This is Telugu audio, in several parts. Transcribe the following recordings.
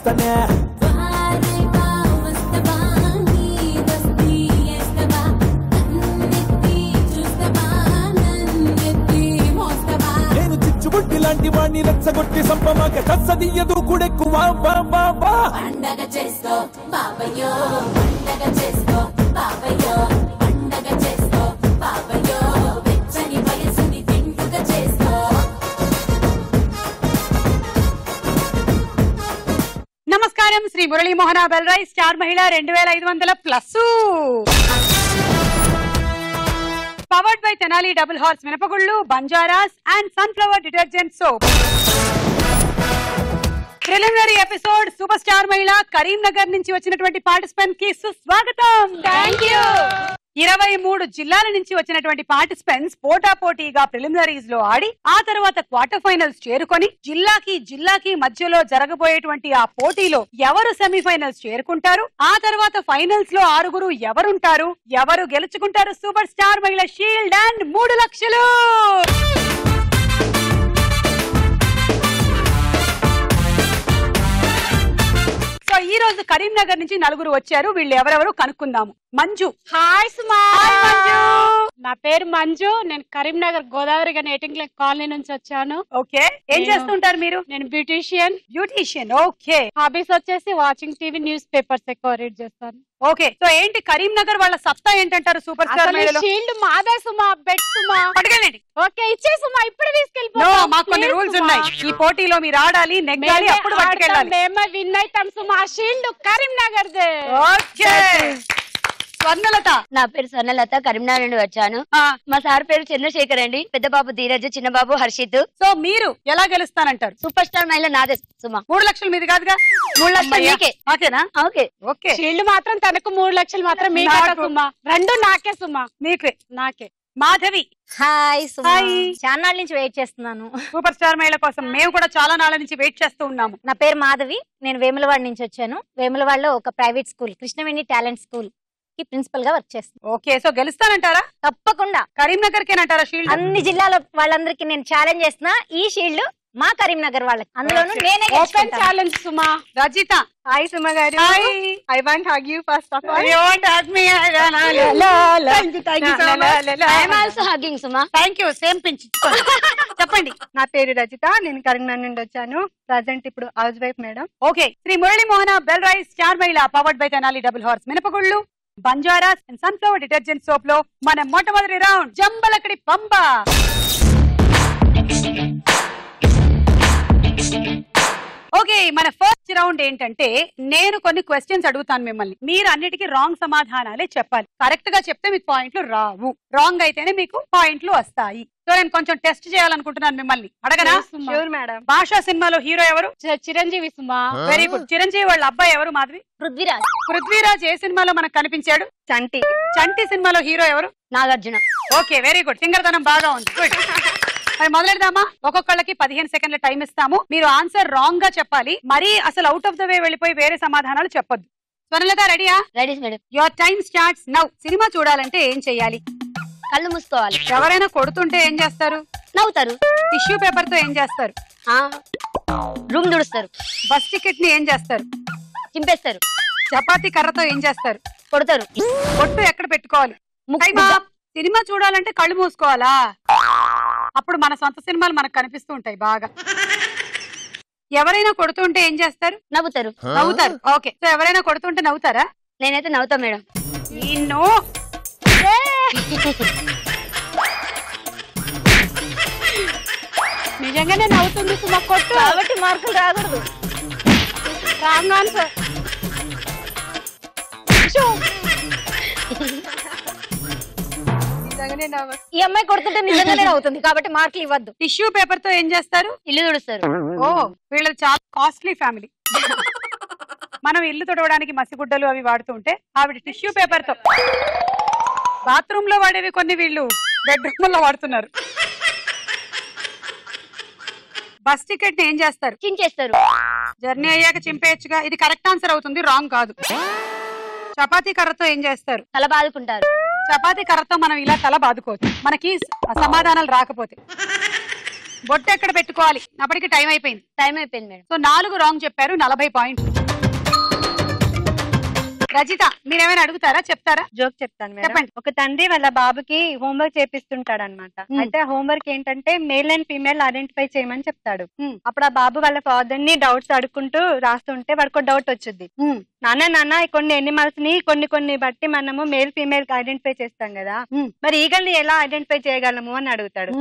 వస్తనే నేను చిచ్చుబుట్టి లాంటి వాణ్ణి రెచ్చగొట్టి సంపమాక కచ్చదీయదు కూడెక్కువ పండగ చేసుకో బాబయ్యో పండగ చేసుకో బాబయ్యో పండగ చేసుకో బాబయ్యో వెచ్చని వయసుని తింటుగా చేసుకో. నమస్కారం, శ్రీ మురళీ మోహన బెల్రాయ్ star Mahila 2500+. Powered by Tenali double horse మినపగుళ్ళు, Banjaras and sunflower detergent soap. Preliminary episode super star Mahila Karimnagar నుంచి వచ్చినటువంటి పార్టిసిపెంట్ కి సుస్వాగతం. Thank you. 23 జిల్లాల నుంచి వచ్చినటువంటి పార్టిసిపెంట్స్ పోటాపోటీగా ప్రిలిమినరీస్ లో ఆడి ఆ తర్వాత క్వార్టర్ ఫైనల్స్ చేరుకొని జిల్లాకి మధ్యలో జరగబోయేటువంటి ఆ పోటీలో ఎవరు సెమీఫైనల్స్ చేరుకుంటారు, ఆ తర్వాత ఫైనల్స్ లో 6 ఎవరుంటారు, ఎవరు గెలుచుకుంటారు సూపర్ స్టార్ మహిళ షీల్డ్ అండ్ 3 లక్షలు. ఈ రోజు కరీంనగర్ నుంచి 4 వచ్చారు. వీళ్ళు ఎవరెవరు కనుక్కుందాము. మంజు. హాయ్ సుమా. మంజు. నా పేరు మంజు. నేను కరీంనగర్ గోదావరి నేటింగ్ కాలనీ నుంచి వచ్చాను. ఓకే, ఏం చేస్తుంటారు మీరు? నేను బ్యూటీషియన్. ఓకే. హాబీస్ వచ్చేసి వాచింగ్ టీవీ, న్యూస్ పేపర్స్ ఎక్కువ రీడ్ చేస్తాను. ఓకే, సో ఏంటి కరీంనగర్ వాళ్ళ సత్తా ఏంటంటారు సూపర్ స్టార్ మహిళలో? షీల్డ్ మాదే సుమా, బెట్ సుమా. పట్టుకెళ్ళండి. ఓకే, ఇచ్చే సుమా, ఇప్పుడు తీసుకెళ్ళిపో. మాకు కొన్ని రూల్స్ ఉన్నాయి. ఈ పోటీలో మీరు ఆడాలి, నెగ్గాలి, అప్పుడు పట్టుకెళ్ళాలి. మేమే విన్ అవుతాం సుమా. షీల్డ్ కరీంనగర్ దే. ఓకే. స్వర్ణలత. నా పేరు స్వర్ణలత, కరీంనగర్ నుండి వచ్చాను. మా సార్ పేరు చంద్రశేఖర్ అండి. పెద్ద బాబు ధీరజ్, చిన్న బాబు హర్షిత్. సో మీరు ఎలా గెలుస్తానంటారు? సూపర్ స్టార్ మహిళ నాదే సుమా. 3 లక్షలు మీది కాదుగా? 3 లక్షలు మీకే. ఓకేనా? ఓకే. ఓకే. షీల్డ్ మాత్రం తనకు 3 లక్షలు మాత్రం మీకే సుమా. 2 నాకే సుమా. నీకే. నాకే. మాధవి. హాయ్ సుమా. హాయ్. చాలా నాళ్ళ నుంచి వెయిట్ చేస్తున్నాను సూపర్ స్టార్ మహిళ కోసం. మేము కూడా చాలా నాళ్ళ నుంచి వెయిట్ చేస్తూ ఉన్నాము. నా పేరు మాధవి. నేను వేములవాడ నుంచి వచ్చాను. వేములవాడలో ఒక private school, Krishnaveni talent school కి ప్రిన్సిపల్ గా వర్క్ చేస్తాను. ఓకే, సో గెలుస్తానంటారా? తప్పకుండా. కరీంనగర్ కేనంటారా షీల్డ్? అన్ని జిల్లాల వాళ్ళందరికి నేను ఛాలెంజ్ చేస్తున్నా. ఈ షీల్డ్ మా కరీంనగర్ వాళ్ళకి, అందులోనూ నేనే ఓపెన్ ఛాలెంజ్ సుమా. రజిత. హాయ్ సుమా గారు. I want hug you first of all. You won't hug me. Thank you so much. I am also hugging Suma. Thank you. Same pinch. చెప్పండి. నా పేరు రజిత. నేను కరీంనగర్ నుండి వచ్చాను. ప్రజెంట్ ఇప్పుడు house wife madam. Okay, Shri Murali Mohana బెల్రాయ్ star Mahila powered by Tenali double horse మినపగుళ్ళు, Banjaras and sunflower detergent soap లో మన మొట్టమొదటి రౌండ్ జంబలకడి పంబ. ఓకే, మన ఫస్ట్ రౌండ్ ఏంటంటే నేను కొన్ని క్వశ్చన్స్ అడుగుతాను మిమ్మల్ని. మీరు అన్నిటికీ రాంగ్ సమాధానాలే చెప్పాలి. కరెక్ట్ గా చెప్తే మీకు పాయింట్లు రావు, రాంగ్ అయితేనే మీకు పాయింట్లు వస్తాయి. సో నేను కొంచెం టెస్ట్ చేయాలనుకుంటున్నాను మిమ్మల్ని. అడగనా? Sure madam. భాషా సినిమాలో హీరో ఎవరు? చిరంజీవి సుమా. Very good. చిరంజీవి వాళ్ళ అబ్బాయి ఎవరు? మాధవి. పృథ్వీరాజ్. పృథ్వీరాజ్ ఏ సినిమాలో మనకు కనిపించాడు? చంటి. చంటి సినిమాలో హీరో ఎవరు? నాగార్జున. Okay, very good. సింగర్తనం బాగా ఉంది. గుడ్. మరి మొదలెడదామా? ఒక్కొక్కళ్ళకి 15 సెకండ్ల టైం ఇస్తాము. మీరు ఆన్సర్ రాంగ్ గా చెప్పాలి. మరి అసలు అవుట్ ఆఫ్ ద వే వెళ్ళిపోయి వేరే సమాధానాలు చెప్పొద్దు. స్వర్ణలత రెడీయా? Ready madam. Your time starts now. Cinema చూడాలంటే ఏం చెయ్యాలి? కళ్ళు మూసుకోవాలి. ఎవరైనా కొడుతుంటే ఏం చేస్తారు? నవ్వుతారు. టిష్యూ పేపర్ తో ఏం చేస్తారు? రూమ్ దుడుస్తారు. బస్ టికెట్ ని ఏం చేస్తారు? చింపేస్తారు. చపాతీ కర్రతో ఏం చేస్తారు? కొడతారు. బొట్టు ఎక్కడ పెట్టుకోవాలి? ముక్కు. సినిమా చూడాలంటే కళ్ళు మూసుకోవాలా? అప్పుడు మన సొంత సినిమాలు మనకు కనిపిస్తూ ఉంటాయి బాగా. ఎవరైనా కొడుతుంటే ఏం చేస్తారు? నవ్వుతారు. నవ్వుతారు. ఓకే, సో ఎవరైనా కొడుతుంటే నవ్వుతారా? నేనైతే నవ్వుతా మేడం. నిన్ను నిజంగానే నవ్వుతుంది సుమా. కొట్టు. కాబట్టి మార్కులు రాకూడదు. Wrong answer. ఈ అమ్మాయి కొడుతుంటే నిజంగానే అవుతుంది కాబట్టి మార్కులు ఇవ్వద్దు. టిష్యూ పేపర్ తో ఏం చేస్తారు? ఇల్లు తుడుస్తారు. ఓ, వీళ్ళది చాలా కాస్ట్లీ ఫ్యామిలీ. మనం ఇల్లు తుడవడానికి మసిగుడ్డలు అవి వాడుతుంటే ఆవిడ టిష్యూ పేపర్ తో. బాత్రూమ్ లో వాడేవి కొన్ని వీళ్ళు బెడ్రూమ్ లో వాడుతున్నారు. బస్ టికెట్ ని ఏం చేస్తారు? చించేస్తారు. జర్నీ అయ్యాక చింపేయచ్చుగా. ఇది కరెక్ట్ ఆన్సర్ అవుతుంది, రాంగ్ కాదు. చపాతీ కర్రతో ఏం చేస్తారు? తల బాదుకుంటారు. చపాతీ కర్రతో మనం ఇలా తల బాదుకోవచ్చు మనకి సమాధానాలు రాకపోతే. బొట్టు ఎక్కడ పెట్టుకోవాలి? అప్పటికి టైం అయిపోయింది. టైం అయిపోయింది మేడం. సో 4 రాంగ్ చెప్పారు, 40 పాయింట్స్. రజిత మీరేమైనా అడుగుతారా, చెప్తారా? జోక్ చెప్తాను మేడం. చెప్పండి. ఒక తండ్రి వాళ్ళ బాబుకి హోంవర్క్ చేపిస్తుంటాడు అనమాట. అయితే హోంవర్క్ ఏంటంటే మేల్ అండ్ ఫీమేల్ ఐడెంటిఫై చేయమని చెప్తాడు. అప్పుడు ఆ బాబు వాళ్ళ ఫాదర్ ని డౌట్స్ అడుక్కుంటూ రాస్తుంటే వాడికి డౌట్ వచ్చింది. నాన్న కొన్ని ఎనిమల్స్ ని కొన్ని బట్టి మనము మేల్ ఫీమేల్ ఐడెంటిఫై చేస్తాం కదా, మరి ఈగల్ని ఎలా ఐడెంటిఫై చేయగలము అని అడుగుతాడు.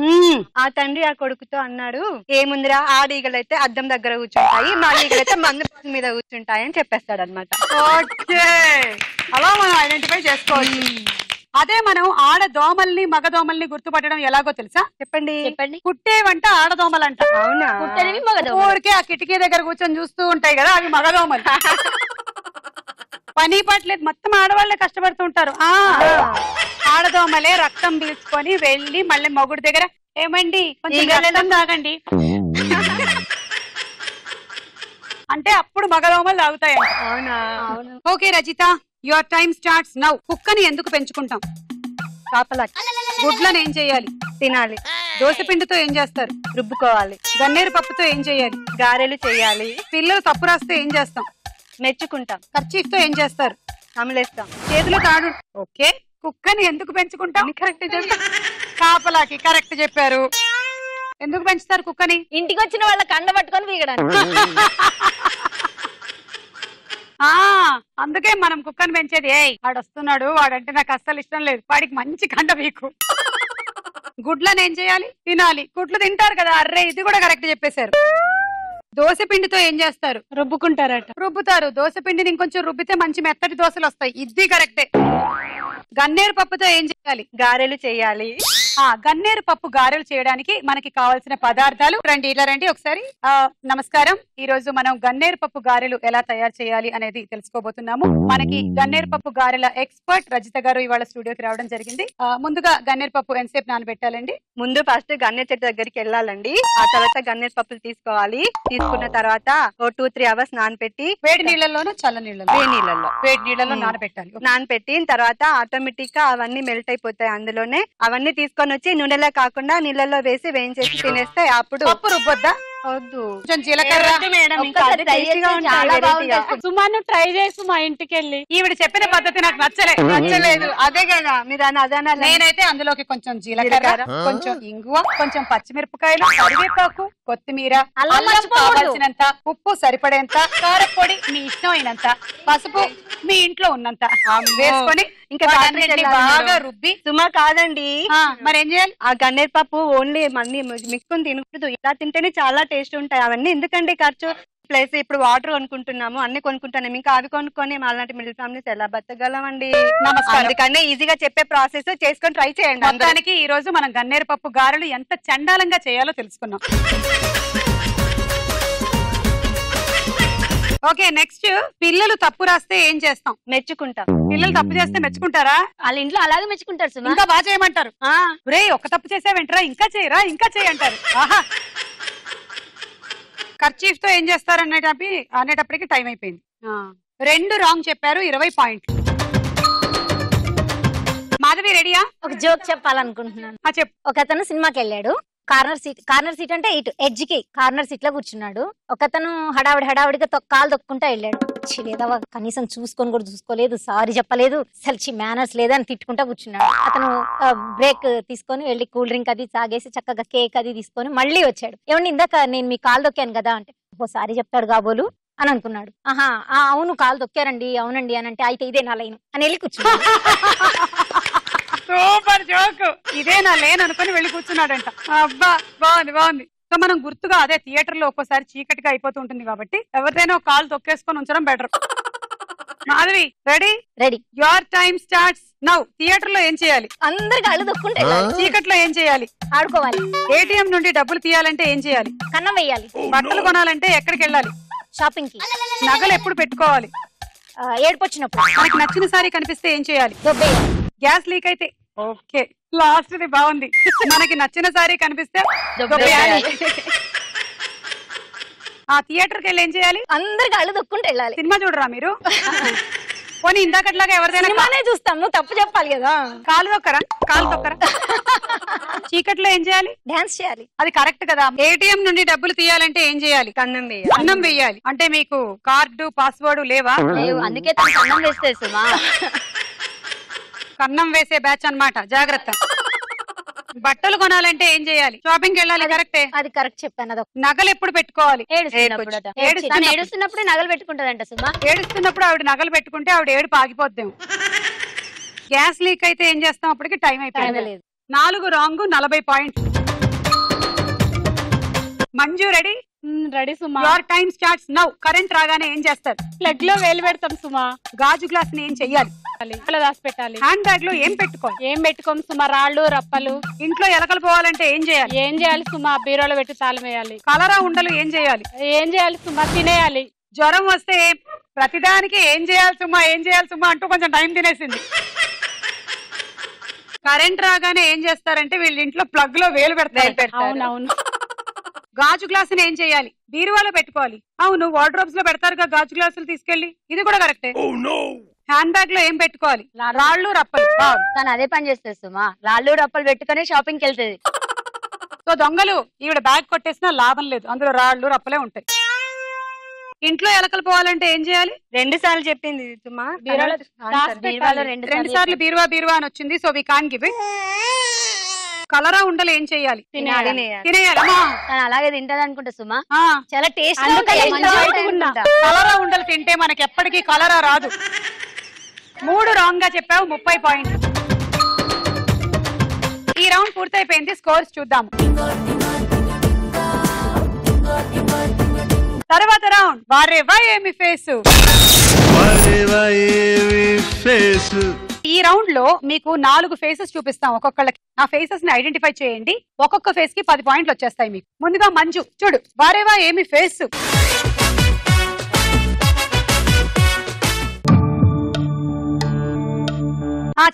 ఆ తండ్రి ఆ కొడుకుతో అన్నాడు, ఏముందిరా ఆడీగలు అయితే అద్దం దగ్గర కూర్చుంటాయి, మా ఈగలు అయితే మందు మీద కూర్చుంటాయి అని చెప్పేస్తాడు అనమాట. ఓకే, అలా మనం ఐడెంటిఫై చేసుకోవచ్చు. అదే మనం ఆడదోమల్ని మగదోమల్ని గుర్తుపట్టడం ఎలాగో తెలుసా? చెప్పండి. కుట్టేవంట ఆడదోమలంట. అవునా? కుట్టేవి మగదోమలు. ఊరికే ఆ కిటికీ దగ్గర కూర్చొని చూస్తూ ఉంటాయి కదా, అవి మగదోమలు. పని పట్లేదు, మొత్తం ఆడవాళ్లే కష్టపడుతూ ఉంటారు. ఆడదోమలే రక్తం పీల్చుకొని వెళ్ళి మళ్ళీ మొగుడు దగ్గర ఏమండి కొంచెం రక్తం తాగండి అంటే అప్పుడు మగదోమలు తాగుతాయంట. అవునా? Okay Rajitha, your time starts now. కుక్కని ఎందుకు పెంచుకుంటాం? కాపలా. గుడ్లను ఏం చేయాలి? తినాలి. దోసపిండితో ఏం చేస్తారు? రుబ్బుకోవాలి. గన్నేరు పప్పుతో ఏం చేయాలి? గారెలు చేయాలి. పిల్లలు తప్పు రాస్తే ఏం చేస్తాం? మెచ్చుకుంటాం. కర్చీఫ్ తో ఏం చేస్తారు? అమలేస్తాం. చేతులు తాడు. ఓకే, కుక్కని ఎందుకు పెంచుకుంటాం? కరెక్ట్ చెప్పారు. కాపలాకి. కరెక్ట్ చెప్పారు. ఎందుకు పెంచుతారు కుక్కని? ఇంటికి వచ్చిన వాళ్ళ కండ పట్టుకొని వీగడానికి. అందుకే మనం కుక్కని పెంచేది. వాడు వస్తున్నాడు, వాడంటే నాకు అస్సలు ఇష్టం లేదు, వాడికి మంచి కండ వీకు. గుడ్లను ఏం చేయాలి? తినాలి. గుడ్లు తింటారు కదా. అర్రే, ఇది కూడా కరెక్ట్ చెప్పేశారు. దోసపిండితో ఏం చేస్తారు? రుబ్బుకుంటారట. రుబ్బుతారు. దోసపిండిని ఇంకొంచెం రుబ్బితే మంచి మెత్తటి దోశలు వస్తాయి. ఇది కరెక్టే. గన్నేరు పప్పుతో ఏం చేయాలి? గారెలు చేయాలి. గన్నేరు పప్పు గారెలు చేయడానికి మనకి కావాల్సిన పదార్థాలు రండి, ఇలా రండి ఒకసారి. నమస్కారం. ఈ రోజు మనం గన్నేరు పప్పు గారెలు ఎలా తయారు చేయాలి అనేది తెలుసుకోబోతున్నాము. మనకి గన్నేరు పప్పు గారెల ఎక్స్పర్ట్ రజిత గారు ఇవాళ స్టూడియోకి రావడం జరిగింది. ముందుగా గన్నేరు పప్పు ఎంతసేపు నానబెట్టాలండి? ముందు ఫస్ట్ గన్నేరు చెట్టు దగ్గరికి వెళ్ళాలండి. ఆ తర్వాత గన్నేరు పప్పులు తీసుకోవాలి. తీసుకున్న తర్వాత 2-3 అవర్స్ నానపెట్టి వేడి నీళ్ళలోనూ చల్ల నీళ్ళలో? వేడి నీళ్ళలో నానబెట్టాలి. నానపెట్టిన తర్వాత ఆటోమేటిక్ గా అవన్నీ మెల్ట్ అయిపోతాయి. అందులోనే అవన్నీ తీసుకొని వచ్చి నూనెలో కాకుండా నీళ్ళలో వేసి వేయించేసి తినేస్తే అప్పుడు పప్పు రుబ్బొద్దా? వద్దు. కొంచెం జీలకర్ర. సుమాను ట్రై చేసి మా ఇంటికి వెళ్ళి. ఈవిడ చెప్పిన పద్ధతి నాకు నచ్చలేదు. అదే కదా మీరు అదనా. నేనైతే అందులోకి కొంచెం జీలకర్ర, కొంచెం ఇంగువ, కొంచెం పచ్చిమిరపకాయలు, కరివేపాకు, కొత్తిమీర, అల్లం కావాల్సినంత, ఉప్పు సరిపడేంత, కారపొడి మీ ఇష్టం అయినంత, పసుపు మీ ఇంట్లో ఉన్నంత వేసుకొని ఇంకా బాగా రుబ్బి. సుమా కాదండి, మరేం చేయాలి? ఆ గన్నేరు పప్పు ఓన్లీ మళ్ళీ మిక్స్కొని తినకూడదు. ఇలా తింటేనే చాలా టేస్ట్ ఉంటాయి. అవన్నీ ఎందుకండి ఖర్చు? ప్లస్ ఇప్పుడు వాటర్ కొనుక్కుంటున్నాము, అన్ని కొనుక్కుంటున్నాము, ఇంకా అవి కొనుక్కొని అలాంటి మిడిల్ ఫ్యామిలీస్ ఎలా బతకగలమండి? అందుకనే ఈజీగా చెప్పే ప్రాసెస్ చేసుకొని ట్రై చేయండి. మొత్తానికి ఈ రోజు మనం గన్నేరు పప్పు గారెలు ఎంత చండాలంగా చేయాలో తెలుసుకున్నాం. Okay, next. పిల్లలు తప్పు రాస్తే ఏం చేస్తాం? మెచ్చుకుంటాం. పిల్లలు తప్పు చేస్తే మెచ్చుకుంటారా? వాళ్ళ ఇంట్లో అలాగే మెచ్చుకుంటారు సుమా. ఇంకా బాగా చేయమంటారు. రే ఒక తప్పు చేసావేంట్రా, ఇంకా చేయరా, ఇంకా చేయంటారు. ఆహా, కర్చీఫ్ తో ఏం చేస్తారు అనేటప్పటికి టైం అయిపోయింది. 2 రాంగ్ చెప్పారు, 20 పాయింట్లు. మాధవి రెడీయా? ఒక జోక్ చెప్పాలనుకుంటున్నాను. చెప్పు. ఒక అతను సినిమాకి వెళ్ళాడు. కార్నర్ సీట్ అంటే ఇటు ఎడ్జ్ కి కార్నర్ సీట్ లో కూర్చున్నాడు. ఒకతను హడావిడిగా కాలు తొక్కుంటా వెళ్ళాడు. లేదా కనీసం చూసుకొని కూడా చూసుకోలేదు, సారీ చెప్పలేదు, అసలు మేనర్స్ లేదని తిట్టుకుంటా కూర్చున్నాడు. అతను బ్రేక్ తీసుకొని వెళ్ళి కూల్ డ్రింక్ అది తాగేసి చక్కగా కేక్ అది తీసుకొని మళ్ళీ వచ్చాడు. ఏమండి ఇందాక నేను మీ కాలు తొక్కాను కదా అంటే, ఓ సారీ చెప్తాడు కాబోలు అని అనుకున్నాడు. అవును కాలు తొక్కారండి, అవునండి అని అంటే, అయితే ఇదే నా లైన్ అని వెళ్ళి కూర్చున్నాడు. Super joke. ఇదే నా లేన్ అనుకుని వెళ్ళి కూర్చున్నాడంట. అబ్బా, బాగుంది. సో మనం గుర్తుగా అదే థియేటర్ లో ఒక్కోసారి చీకటిగా అయిపోతూ ఉంటుంది కాబట్టి ఎవరిదైనా ఒక కాలు తొక్కేసుకొని ఉంచడం better. Madhavi ready? Your time starts now. Theatre లో ఏం చేయాలి? అందరు కాళ్ళు తొక్కుంటే చీకట్లో ఏం చేయాలి? ఆడుకోవాలి. ఏటీఎం నుండి డబ్బులు తీయాలంటే ఏం చేయాలి? కన్నం వేయాలి. బట్టలు కొనాలంటే ఎక్కడికి వెళ్ళాలి? షాపింగ్ కి. నగలు ఎప్పుడు పెట్టుకోవాలి? ఏడుపు వచ్చినప్పుడు. మనకి నచ్చిన సారీ కనిపిస్తే ఏం చేయాలి? గ్యాస్ లీక్ అయితే. ఓకే, లాస్ట్ ది బాగుంది. మనకి నచ్చిన సారీ కనిపిస్తే థియేటర్ కి వెళ్ళి ఏం చేయాలి? అందరు కాళ్ళు తొక్కుంటూ వెళ్ళాలి. సినిమా చూడరా మీరు? పోనీ ఇందాకట్లాగా ఎవరిదైనా సినిమానే చూస్తాం, నువ్వు తప్పు చెప్పాలి కదా. కాలు తొక్కరా, కాలు తొక్కరా. చీకట్లో ఏం చేయాలి? డాన్స్ చేయాలి. అది కరెక్ట్ కదా. ఏటీఎం నుండి డబ్బులు తీయాలంటే ఏం చేయాలి? అన్నం వేయాలి. అంటే మీకు కార్డు పాస్వర్డ్ లేవా? లేవు, అందుకే తను కన్నం వేస్తే సుమా. కన్నం వేసే బ్యాచ్ అన్నమాట, జాగ్రత్త. బట్టలు కొనాలంటే ఏం చేయాలి? షాపింగ్ వెళ్ళాలి, కరెక్టే. అది కరెక్ట్ చెప్పాను. అదొక నగలు ఎప్పుడు పెట్టుకోవాలి? ఏడుస్తున్నప్పుడే నగలు పెట్టుకుంటదంట సుమా. ఏడుస్తున్నప్పుడు ఆవిడ నగలు పెట్టుకుంటే ఆవిడ ఏడుపు ఆగిపోద్దాం. గ్యాస్ లీక్ అయితే ఏం చేస్తాం? అప్పటికి టైం అయిపోయింది. 4 wrong, 40 point. Manju ready? Ready Suma. Your time starts now. Current రాగానే ఏం చేస్తారు? ప్లగ్ లో వేలు పెడతాం సుమా. గాజు గ్లాస్ ని ఏం చెయ్యాలి? ఇంట్లో దాచి పెట్టాలి. హ్యాండ్ బ్యాగ్ లో ఏం పెట్టుకోవాలి? ఏం పెట్టుకోం సుమా, రాళ్ళు రప్పలు. ఇంట్లో ఎలకలు పోవాలంటే ఏం చేయాలి? ఏం చేయాలి సుమా? బీరోలో పెట్టి తాళం వేయాలి. కలరా ఉండలు ఏం చేయాలి? ఏం చేయాలి సుమా? తినేయాలి. జ్వరం వస్తే ప్రతిదానికి ఏం చేయాలి సుమా, ఏం చేయాలి సుమా అంటూ కొంచెం టైం తినేసింది. కరెంట్ రాగానే ఏం చేస్తారంటే వీళ్ళ ఇంట్లో ప్లగ్ లో వేలు పెడతారు. అవునవును. గాజు గ్లాసుని ఏం చేయాలి? బీరువాలో పెట్టుకోవాలి. అవును, వార్డ్రోబ్స్ లో పెడతారుగా గాజు గ్లాసులు తీసుకెళ్లి. ఇది కూడా కరెక్టే. హ్యాండ్ బ్యాగ్ లో ఏం పెట్టుకోవాలి? రాళ్ళు రప్పలు. తను అదే పని చేస్తుంది సుమా, రాళ్ళు రప్పలు పెట్టుకుని షాపింగ్కి వెళ్తుంది. సో దొంగలు ఈవిడ బ్యాగ్ కొట్టేసినా లాభం లేదు, అందులో రాళ్ళు రప్పలే ఉంటాయి. ఇంట్లో ఎలకలు పోవాలంటే ఏం చేయాలి? 2 సార్లు చెప్పింది సుమా. బీరువాలో 2 సార్లు బీరువా అని వచ్చింది. So we can give it. కలరా ఉండలు ఏం చేయాలి? తినేయాలమ్మా. తను అలాగే తింటది అనుకుంటా సుమా. చాలా టేస్ట్. కలరా ఉండలు తింటే మనకి ఎప్పటికీ కలరా రాదు. 3 రాంగ్ గా చెప్పావు, 30 పాయింట్. ఈ రౌండ్ పూర్తయిపోయింది. స్కోర్స్ చూద్దాము. తర్వాత రౌండ్ వారేవా ఏమి ఫేసు. ఈ రౌండ్ లో మీకు 4 ఫేసెస్ చూపిస్తాం ఒక్కొక్కళ్ళకి. ఆ ఫేసెస్ ని ఐడెంటిఫై చేయండి. ఒక్కొక్క ఫేస్ కి 10 పాయింట్లు వచ్చేస్తాయి మీకు. ముందుగా మంజు చూడు, వారేవా ఏమి ఫేస్.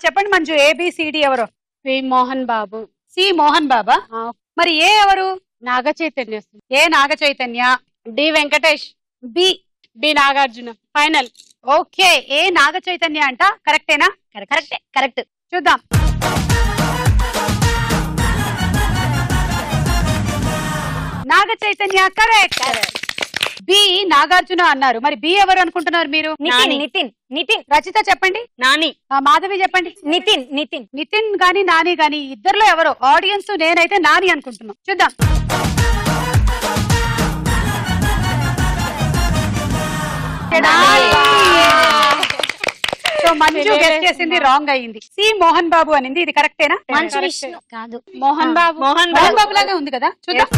చెప్పండి మంజు, ABCD ఎవరు? వి మోహన్ బాబు. సి మోహన్ బాబా. మరి ఏ ఎవరు? Naga Chaitanya. A Naga Chaitanya. D Venkatesh. B Nagarjuna. Final. Okay, A Naga Chaitanya అంట. కరెక్టేనా? కరెక్ట్. చూద్దాం. నాగ చైతన్య కరెక్ట్. బి నాగార్జున అన్నారు. మరి బి ఎవరు అనుకుంటున్నారు మీరు? నితిన్. రచిత చెప్పండి. నాని. మాధవి చెప్పండి. నితిన్ గాని నాని గాని ఇద్దరులో ఎవరో. ఆడియన్స్ నేనైతే నాని అనుకుంటున్నాం. చూద్దాం. సో మంజు గెస్ చేసింది రాంగ్ అయింది. సి మోహన్ బాబు అనింది. ఇది కరెక్టేనా? మంచు విష్ణు కాదు, మోహన్ బాబు. మోహన్ బాబు లాగా ఉంది కదా. చూద్దాం.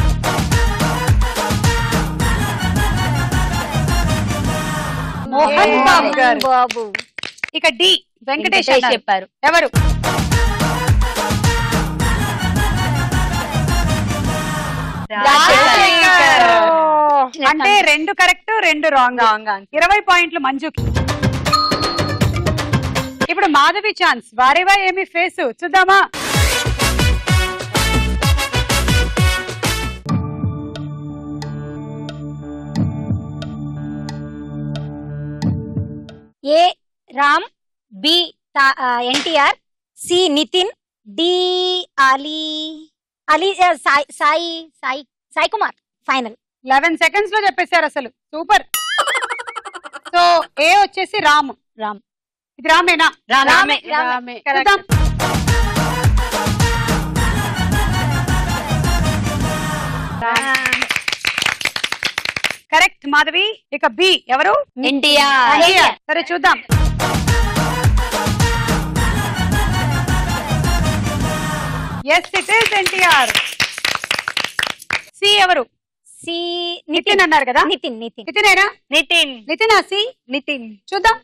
మోహన్ బాబు గారు. ఇక డి వెంకటేష్ చెప్పారు. ఎవరు? అంటే 2 కరెక్ట్ 2 రాంగ్. 20 పాయింట్లు మంజుకి. ఇప్పుడు మాధవి ఛాన్స్. వారేవా ఏమి ఫేసు చూద్దామా. A Ram, B NTR, C Nitin, D Ali Sai Kumar. Final. 11 seconds లో చెప్పేశారు అసలు. సూపర్. సో ఏ వచ్చేసి రామ్. ఇది రామేనా? రామే. చూద్దాం. కరెక్ట్ మాధవి. ఇక బి ఎవరు? ఎన్టీఆర్. సరే చూద్దాం. Yes it is NTR. C ఎవరు? సి నితిన్ అన్నారు కదా. నితినేనా? నితినా? సి నితిన్. చూద్దాం.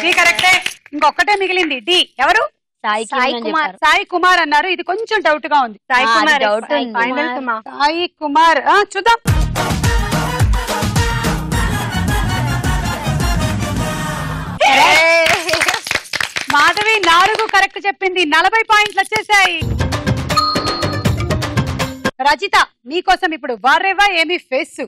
డి కరెక్టే. ఇంకొక్కటే మిగిలింది. డి ఎవరు? సాయి కుమార్ అన్నారు. ఇది కొంచెం డౌట్ గా ఉంది. సాయి కుమార్. చూద్దాం. మాధవి 4 కరెక్ట్ చెప్పింది. 40 పాయింట్లు వచ్చేసాయి. రజిత మీకోసం ఇప్పుడు వారేవా ఏమి ఫేస్.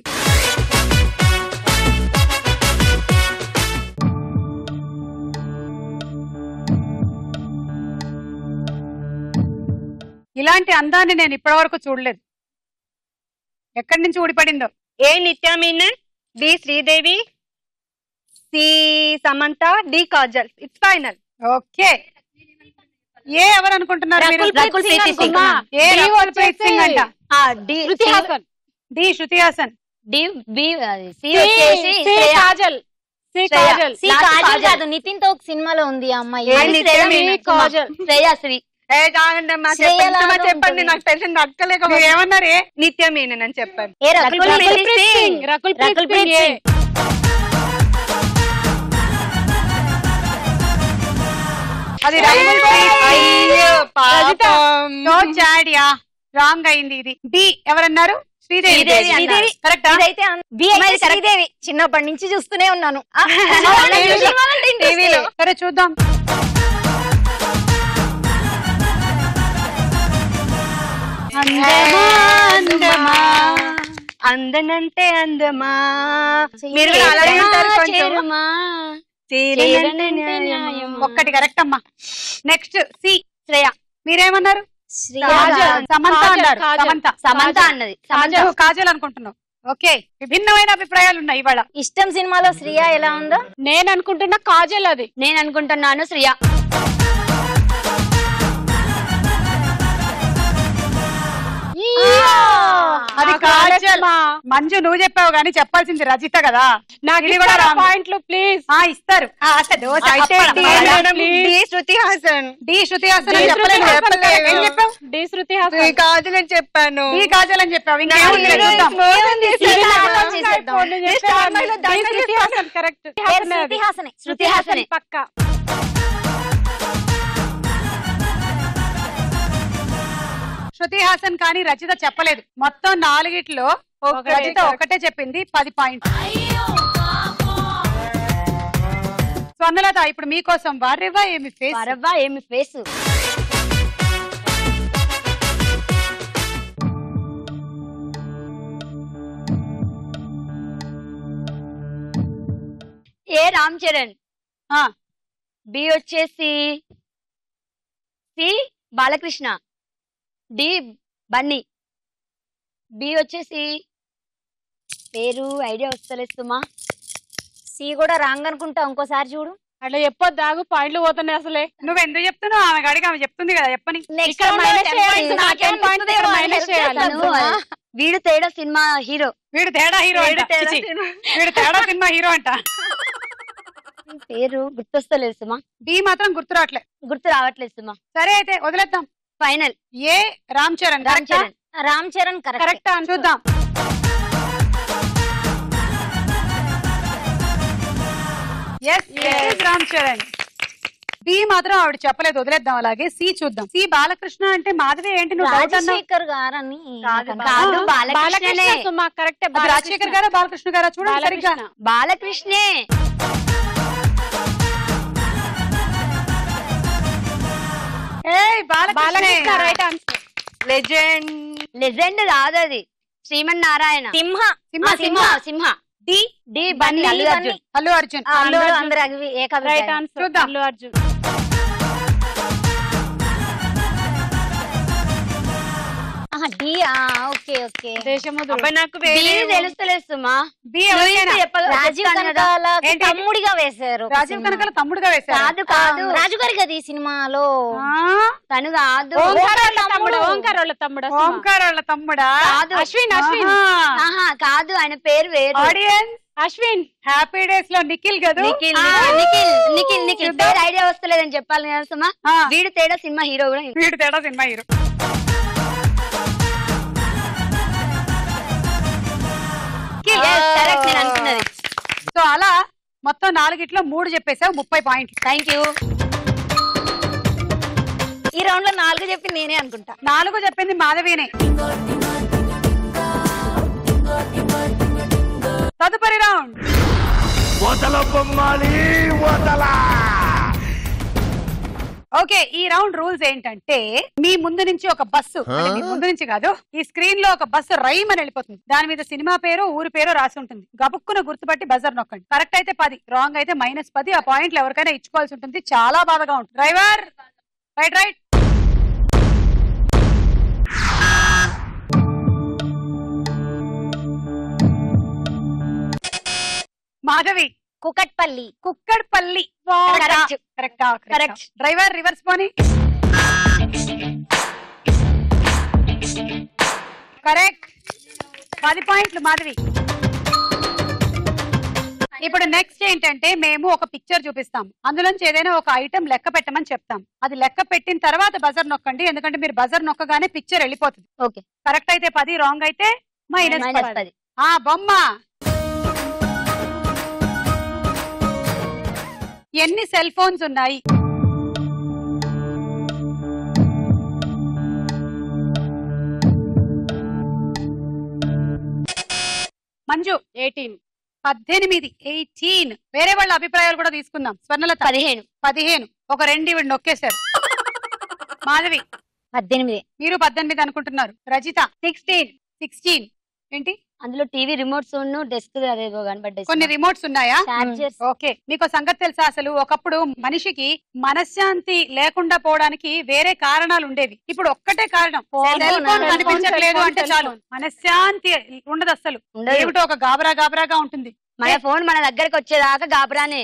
ఇలాంటి అందాన్ని నేను ఇప్పటివరకు చూడలేదు. ఎక్కడి నుంచి ఊడిపడిందో. A Nithya Menon, B Sridevi, C Samantha, D Kajal. It's final. Okay, A ఎవరు అనుకుంటున్నారు మీరు? రకుల్ ప్రీత్ సింగ్. ఏ రకుల్ ప్రీత్ సింగ్ అంట. D Shruti Haasan. D Shruti Haasan. D B C వచ్చేసి శ్రేయ. కాజల్. సి కాజల్. సి కాజల్ కాదు, నితిన్ తో ఒక సినిమాలో ఉంది ఆ అమ్మాయి. కాజల్. శ్రేయశ్రీ. చెప్పండి, నాకు టెన్షన్ తగ్గలేక. మీరు ఏమన్నారు? ఏ నిత్య మీనన్ అని చెప్పాను. ఏ రకుల్ రకుల్ ప్రీత్ సింగ్. సింగ్. రకుల్ ప్రీత్ సింగ్. అది రకుల్ ప్రీత్ సింగ్. అయ్యో పాపం. సో చాడ్ యా, రాంగ్ అయింది. ఇది డి ఎవరన్నారు? శ్రీదేవి. శ్రీదేవి అన్నారు. కరెక్టా? ఇదైతే బి అయితే శ్రీదేవి. చిన్నప్పటి నుంచి చూస్తూనే ఉన్నాను టీవీలో. సరే చూద్దాం. అందమా అందనంటే అందమా. మీరు కూడా అలాగే ఉంటారు కొంచెం. చేరుమా, చేరనంటే చేరనంటే న్యాయమా. న్యాయమా. ఒక్కటి కరెక్ట్ అమ్మా. Next C Shreya. మీరేమన్నారు? శ్రీదేవి. సమంత అన్నారు. కాజల్. సమంత. సమంత అన్నది. సమంత. కాజల్ కాజల్ అనుకుంటున్నావు. ఓకే, విభిన్నమైన అభిప్రాయాలు ఉన్నాయి ఇవాళ. ఇష్టం సినిమాలో శ్రియా ఎలా ఉందో నేను అనుకుంటున్నా కాజల్. అది నేను అనుకుంటున్నాను శ్రియ. అది కాజల్. మంజు నువ్వు చెప్పావు గానీ చెప్పాల్సింది రజిత కదా. నాకు ఇది కూడా wrong. పాయింట్లు ప్లీజ్. ఇస్తారు. అసలు దోశ, అయితే అప్పడం, డి అలా. Madam, D Shruti Haasan. D Shruti Haasan అని చెప్పలేదు. చెప్పలేదు. ఏం చెప్పావు? డి శృతి డి హాసన్. కాజల్ అని చెప్పాను. డి కాజల్ అని చెప్పావు. ఇంకేముంది చూద్దాం. కరెక్ట్. శృతి హాసనే. శృతి హాసనే. పక్క. శృతి హాసన్ కానీ రచిత చెప్పలేదు. మొత్తం 4గిట్లో రచిత ఒక్కటే చెప్పింది. 10 పాయింట్లు. స్వర్ణలత, ఇప్పుడు మీకోసం వారెవ్వా ఏమి ఫేస్. వరవ్వా ఏమి face. A Ram Charan. B వచ్చేసి C Balakrishna. D Bunny. B వచ్చేసి పేరు ఐడియా వస్తలేస్తుమా. సి కూడా రాంగ్ అనుకుంటా, ఇంకోసారి చూడు. అట్లా చెప్పొద్దు, దాగు పాయింట్లు పోతున్నాయి అసలే. నువ్వు ఎందుకు చెప్తున్నావు? ఆమె గడికి ఆమె చెప్తుంది కదా, చెప్పని. ఇక్కడ మైనస్ చేయాలి. నాకేం పాయింట్ మైనస్ చేయాలి. వీడు తేడా సినిమా హీరో. వీడు తేడా హీరో అంట. చిచి. వీడు తేడా సినిమా హీరో అంట. పేరు గుర్తొస్తలేదు సుమా. డి మాత్రం గుర్తు రావట్లే. గుర్తు రావట్లేదు సుమా. సరే అయితే వదిలేద్దాం. ఫైనల్ ఏ రామ్ చరణ్. రామ్ చరణ్. రామ్ చరణ్ కరెక్ట్. కరెక్టా చూద్దాం. రామ్ చరణ్. బి మాత్రం ఆవిడ చెప్పలేదు, వదిలేద్దాం అలాగే. సి చూద్దాం. సి బాలకృష్ణ అంటే మాధవి ఏంటి నువ్వు డౌట్ అన్నావు? రాజశేఖర్ గారని కాదు బాలకృష్ణనే. సుమా కరెక్ట్. అది రాజశేఖర్ గారా బాలకృష్ణ గారా చూడండి సరిగ్గా. బాలకృష్ణే. Balakrishna right answer. Legend. Legend కాదు అది, శ్రీమన్ నారాయణ. సింహ. సింహ. సింహ. D D Bunny. అల్లు అర్జున్. అల్లు అర్జున్. అందరూ రైట్ ఆన్సర్. చూద్దాం. Allu Arjun. D. Okay okay. Desamuduru. అబ్బాయి నాకు బి తెలుస్తలేదు సుమా. బి ఎవరికైనా? రాజీవ్ కనకాల ఏంటి? తమ్ముడిగా వేశారు. రాజీవ్ కనకాల తమ్ముడుగా వేశారు. కాదు కాదు, రాజు గారి కదా ఈ సినిమాలో. తను కాదు. ఓంకార్ వాళ్ళ తమ్ముడు. ఓంకార్ వాళ్ళ తమ్ముడు. ఓంకార్ వాళ్ళ తమ్ముడా? కాదు. అశ్విన్. అశ్విన్. ఆహా కాదు, ఆయన పేరు వేరు. ఆడియన్స్ అశ్విన్. హ్యాపీ డేస్ లో నిఖిల్ కదా. నిఖిల్. నిఖిల్. నిఖిల్. నిఖిల్ పేరు ఐడియా వస్తలేదని చెప్పాలి కదా సుమా. వీడు తేడా సినిమా హీరో కూడా. వీడు తేడా సినిమా హీరో. కరెక్ట్ నేను అనుకున్నది. సో అలా మొత్తం 4గిట్లో 3 చెప్పేసావు. 30 పాయింట్లు. Thank you. ఈ రౌండ్ లో 4 చెప్పింది నేనే అనుకుంటా. 4 చెప్పింది మాధవినే. తదుపరి రౌండ్. ఓకే, ఈ రౌండ్ రూల్స్ ఏంటంటే మీ ముందు నుంచి ఒక బస్సు, అంటే మీ ముందు నుంచి కాదు, ఈ స్క్రీన్ లో ఒక బస్సు రైమ్ అని వెళ్ళిపోతుంది. దాని మీద సినిమా పేరు ఊరి పేరు రాసి ఉంటుంది. గబుక్కున గుర్తుపట్టి బజర్ నొక్కండి. కరెక్ట్ అయితే 10, రాంగ్ అయితే -10. ఆ పాయింట్లు ఎవరికైనా ఇచ్చుకోవాల్సి ఉంటుంది. చాలా బాధగా ఉంటుంది. Driver right right. Madhavi Kukatpally. Kukatpally. Correct. Driver reverse పోనీ. కరెక్ట్. 10 పాయింట్లు మాధవి. ఇప్పుడు నెక్స్ట్ ఏంటంటే మేము ఒక పిక్చర్ చూపిస్తాం, అందులోంచి ఏదైనా ఒక ఐటమ్ లెక్క పెట్టమని చెప్తాం. అది లెక్క పెట్టిన తర్వాత బజర్ నొక్కండి, ఎందుకంటే మీరు బజర్ నొక్కగానే పిక్చర్ వెళ్ళిపోతుంది. ఓకే. కరెక్ట్ అయితే 10, రాంగ్ అయితే -10. బొమ్మ. ఎన్ని సెల్ ఫోన్స్ ఉన్నాయి? మంజు 18. 18. వేరే వాళ్ళ అభిప్రాయాలు కూడా తీసుకుందాం. స్వర్ణలత 15. ఒక 2 ఇవి నొక్కేశారు. మాధవి 18. మీరు 18 అనుకుంటున్నారు. రజిత 16. ఏంటి అందులో టీవీ రిమోట్స్ డెస్క్ అదేదో కనబడ్డాయి. కొన్ని రిమోట్స్ ఉన్నాయా? చార్జర్స్. ఓకే. మీకు సంగతి తెలుసా, అసలు ఒకప్పుడు మనిషికి మనశ్శాంతి లేకుండా పోవడానికి వేరే కారణాలు ఉండేవి. ఇప్పుడు ఒక్కటే కారణం, సెల్ ఫోన్ కనిపించట్లేదు అంటే చాలు మనశ్శాంతి ఉండదు. అసలు ఏమిటో ఒక గాబరాగా ఉంటుంది. మన ఫోన్ మన దగ్గరకు వచ్చేదాకా గాబరానే.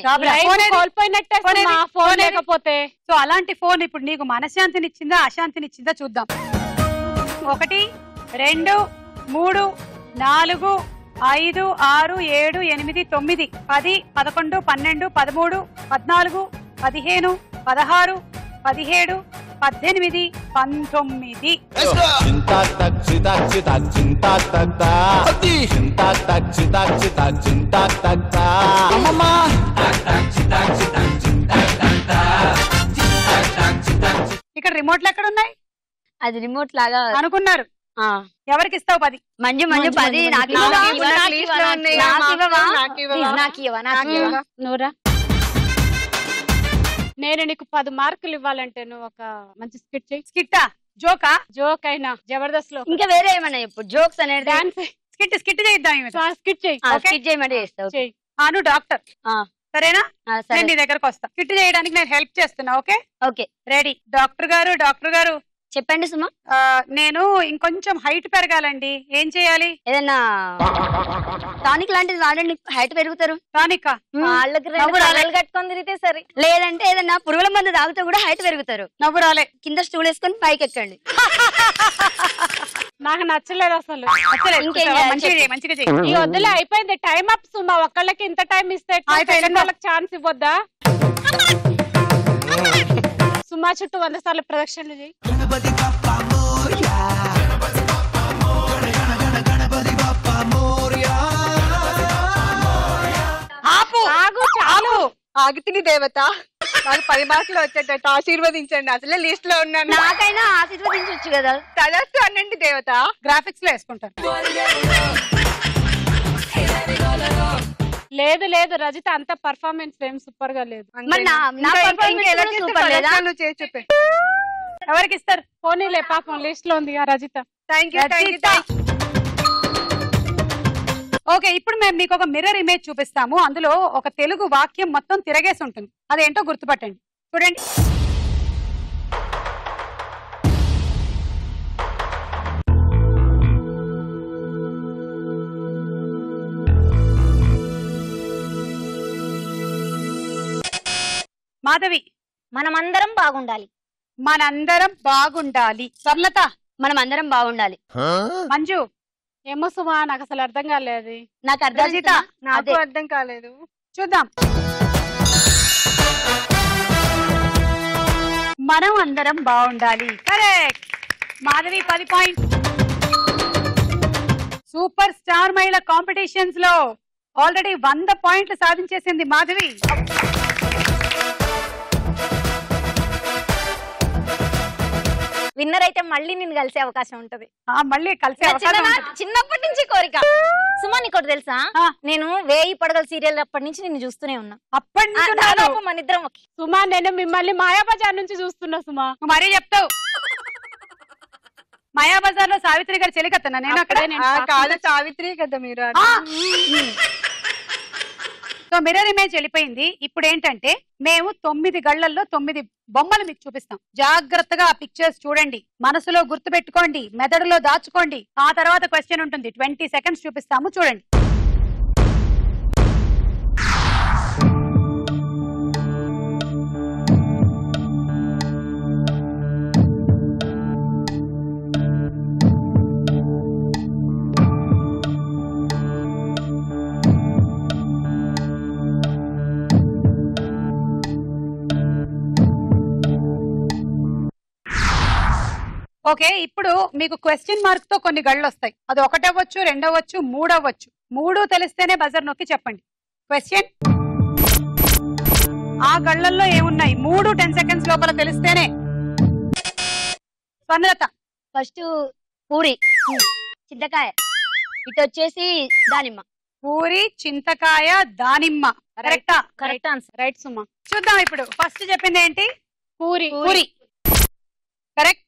కోల్పోయినట్టే ఫోన్ లేకపోతే. సో అలాంటి ఫోన్ ఇప్పుడు నీకు మనశ్శాంతినిచ్చిందా అశాంతినిచ్చిందా చూద్దాం. 1 2 3 4 5 6 7 8 9 10 11 12 13 14 15 16 17 18 19. ఇక్కడ రిమోట్లు ఎక్కడ ఉన్నాయి? అది రిమోట్ లాగా అనుకున్నారు. ఎవరికి ఇస్తావు? 10. మంజు 10 నూరా, నేను నీకు 10 మార్కులు ఇవ్వాలంటే నువ్వు ఒక మంచి స్కిట్ చేయి. స్కిట్టా? జోకా? జోక్ అయినా జబర్దస్త్ లో ఇంకా వేరే ఏమన్నా ఇప్పుడు జోక్స్ అనేది. డాన్స్ స్కిట్ చేద్దాం. స్కిట్ చేయి. స్కిట్ చేయమంటే చేస్తావు. అను డాక్టర్ సరేనా? నేను నీ దగ్గరకు వస్తా. స్కిట్ చేయడానికి నేను హెల్ప్ చేస్తున్నా. Okay okay ready. డాక్టర్ గారు చెప్పండి సుమా. నేను ఇంకొంచెం హైట్ పెరగాలండి, ఏం చేయాలి? ఏదన్నా టానిక్ లాంటిది వాడండి, హైట్ పెరుగుతారు. టానిక్ వాళ్ళకి కట్టుకొని తిరిగితే సరే. లేదంటే ఏదన్నా పురుగుల మందు తాగితే కూడా హైట్ పెరుగుతారు. నవ్వు రాలే. కింద స్టూల్ వేసుకొని పైకి ఎక్కండి. నాకు నచ్చలేదు అసలు. మంచిగా చేయి. ఈ వద్దులే, అయిపోయింది. టైం అప్ సుమా. ఒక్కళ్ళకి ఇంత టైం ఇస్తే వాళ్ళకి ఛాన్స్ ఇవ్వద్దా? సుమా చుట్టూ 100 సార్లు ప్రదక్షిణలు చేయి. ఆగితిని దేవత నాకు 10 మార్కులు వచ్చేటట్టు ఆశీర్వదించండి. అసలే లిస్ట్ లో ఉన్నాను. నాకైనా ఆశీర్వదించవచ్చు కదా. తలస్సు అనండి దేవత. గ్రాఫిక్స్ లో వేసుకుంటారు. లేదు రజిత, అంత పర్ఫార్మెన్స్ ఏం సూపర్ గా లేదు. ఎవరికి ఇస్తారు? పోనీలే, పాపం లిస్ట్ లో ఉంది రజిత. ఓకే, ఇప్పుడు మేము మీకు ఒక మిర్రర్ ఇమేజ్ చూపిస్తాము. అందులో ఒక తెలుగు వాక్యం మొత్తం తిరగేసి ఉంటుంది. అదేంటో గుర్తుపట్టండి. చూడండి. మాధవి మనమందరం బాగుండాలి. స్వర్ణలత మనమందరం బాగుండాలి. మంజు ఏమో సుమా, నాకు అసలు అర్థం కాలేదు. నాకు అర్థం కాలేదు. చూద్దాం. మనం అందరం బాగుండాలి. Correct. Madhavi 10 point. Super star మహిళ కాంపిటీషన్స్ లో ఆల్రెడీ 100 పాయింట్లు సాధించేసింది మాధవి. విన్నర్ అయితే మళ్ళీ నేను కలిసే అవకాశం ఉంటది. మళ్ళీ కలిసే అవకాశం. చిన్నప్పటి నుంచి కోరిక. సుమా నీకోటి తెలుసా, నేను 1000 పడగల సీరియల్ అప్పటి నుంచి నిన్ను చూస్తూనే ఉన్నా. అప్పటి నుంచి మన ఇద్దరం. సుమా, నేను మిమ్మల్ని మాయాబజార్ నుంచి చూస్తున్నా. సుమా మరీ చెప్తావు. మాయాబజార్ లో సావిత్రి గారు చెలికత్తనా? నేను అక్కడ సావిత్రి కదా మీరు. సో మిర్రర్ ఇమేజ్ వెళ్ళిపోయింది. ఇప్పుడు ఏంటంటే మేము 9 గళ్లల్లో 9 బొమ్మలు మీకు చూపిస్తాం. జాగ్రత్తగా ఆ పిక్చర్స్ చూడండి, మనసులో గుర్తు పెట్టుకోండి, మెదడులో దాచుకోండి. ఆ తర్వాత క్వశ్చన్ ఉంటుంది. 20 సెకండ్స్ చూపిస్తాము, చూడండి. ఓకే, ఇప్పుడు మీకు క్వశ్చన్ మార్క్ తో కొన్ని గళ్ళు వస్తాయి. అది 1 అవ్వచ్చు, 2 అవ్వచ్చు, 3 అవ్వచ్చు. 3 తెలిస్తేనే బజర్ నొక్కి చెప్పండి. క్వశ్చన్, ఆ గళ్ళల్లో ఏమున్నాయి? 3 10 సెకండ్స్ లోపల తెలిస్తేనే. స్వర్ణలత. ఫస్ట్ పూరి, చింతకాయ, ఇటు వచ్చేసి దానిమ్మ. పూరి, చింతకాయ, దానిమ్మ. కరెక్టా? Correct answer. రైట్ సుమా. చూద్దాం ఇప్పుడు. ఫస్ట్ చెప్పింది ఏంటి? పూరి. పూరి. కరెక్ట్.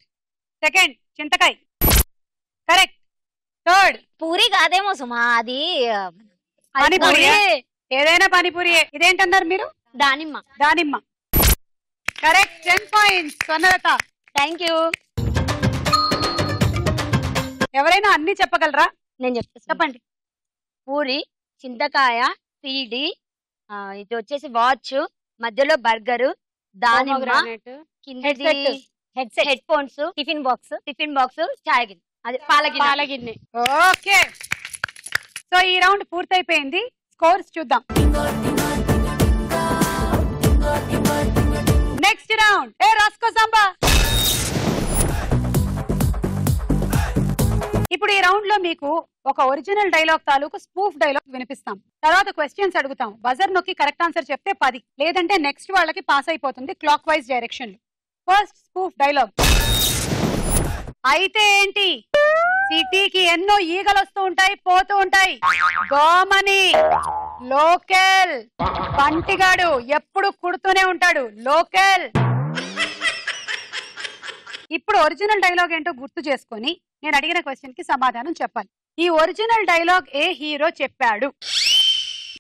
సెకండ్ చింతకాయ. కరెక్ట్. థర్డ్ పూరి కాదేమో సుమా, అది పానీపూరి. ఏదైనా పానీపూరి. ఇదేంటన్నారు మీరు? దానిమ్మ. దానిమ్మ. Correct. 10 points. Swarnalatha. Thank you. ఎవరైనా అన్ని చెప్పగలరా? నేను చెప్తా. చెప్పండి. పూరి, చింతకాయ, సీడి, ఇది వచ్చేసి వాచ్, మధ్యలో బర్గర్, దానిమ్మ, Pomegranate. కిందది headset, headphones, tiffin box, చాయ్ గిన్నె, అది పాలగిన్నె. పాలగిన్నె. ఓకే, సో ఈ రౌండ్ పూర్తయిపోయింది. స్కోర్స్ చూద్దాం. Next round. ఏ రాస్కో సాంబా. ఇప్పుడు ఈ రౌండ్ లో మీకు ఒక ఒరిజినల్ డైలాగ్ తాలూకు స్పూఫ్ డైలాగ్ వినిపిస్తాం. తర్వాత క్వశ్చన్స్ అడుగుతాం. బజర్ నొక్కి కరెక్ట్ ఆన్సర్ చెప్తే 10, లేదంటే నెక్స్ట్ వాళ్ళకి పాస్ అయిపోతుంది clock wise direction. First spoof dialogue. అయితే ఏంటి, సిటీకి ఎన్నో ఈగలు వస్తూ ఉంటాయి, పోతూ ఉంటాయి. దోమని లోకల్, పంటిగాడు ఎప్పుడు కుడుతూనే ఉంటాడు లోకల్. ఇప్పుడు ఒరిజినల్ డైలాగ్ ఏంటో గుర్తు చేసుకొని నేను అడిగిన క్వశ్చన్ కి సమాధానం చెప్పాలి. ఈ ఒరిజినల్ డైలాగ్ ఏ హీరో చెప్పాడు?